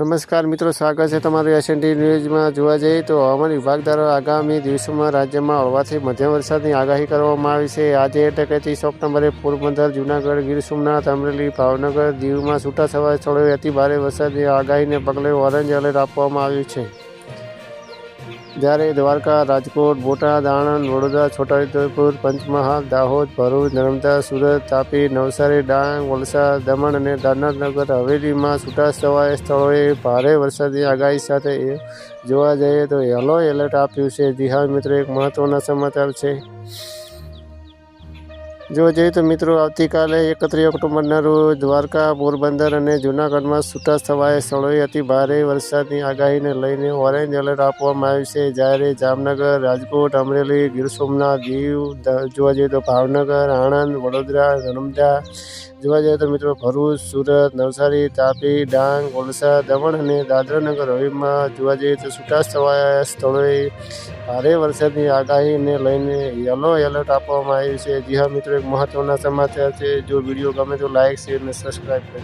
નમસ્કાર મિત્રો, સ્વાગત છે તમારું એસએનટી ન્યૂઝમાં। જોવા જઈએ તો હવામાન વિભાગ દ્વારા આગામી દિવસોમાં રાજ્યમાં હળવાથી મધ્યમ વરસાદની આગાહી કરવામાં આવી છે। આજે એટલે કે 30 ઓક્ટોબરે પોરબંદર, જૂનાગઢ, ગીર સોમનાથ, અમરેલી, ભાવનગર, દીવમાં છૂટાછવાયા સ્થળોએ અતિ ભારે વરસાદની આગાહીને પગલે ઓરેન્જ એલર્ટ આપવામાં આવ્યું છે। જ્યારે દ્વારકા, રાજકોટ, બોટાદ, આણંદ, વડોદરા, છોટાઉદેપુર, પંચમહાલ, દાહોદ, ભરૂચ, નર્મદા, સુરત, તાપી, નવસારી, ડાંગ, વલસાડ, દમણ અને દાદરાનગર હવેલીમાં છૂટાછવાયા સ્થળોએ ભારે વરસાદની આગાહી સાથે જોવા જઈએ તો યલો એલર્ટ આપ્યું છે। જી હા મિત્રો, એક મહત્વના સમાચાર છે। જોવા જઈએ તો મિત્રો, આવતીકાલે 31 ઓક્ટોબરના રોજ દ્વારકા, પોરબંદર અને જૂનાગઢમાં છૂટાછવાયા સ્થળોએ અતિ ભારે વરસાદની આગાહીને લઈને ઓરેન્જ એલર્ટ આપવામાં આવ્યું છે। જ્યારે જામનગર, રાજકોટ, અમરેલી, ગીર સોમનાથ, દીવ, જોવા જઈએ તો ભાવનગર, આણંદ, વડોદરા, નર્મદા, જોવા જઈએ તો મિત્રો ભરૂચ, સુરત, નવસારી, તાપી, ડાંગ, વલસાડ, દમણ અને દાદરાનગર હવેલીમાં જોવા જઈએ તો છૂટાછવાયા સ્થળોએ ભારે વરસાદની આગાહીને લઈને યલો એલર્ટ આપવામાં આવ્યું છે। જી હા મિત્રો, એક મહત્વના સમાચાર છે। જો વિડીયો ગમે તો લાઇક, શેર અને સબસ્ક્રાઈબ કરો।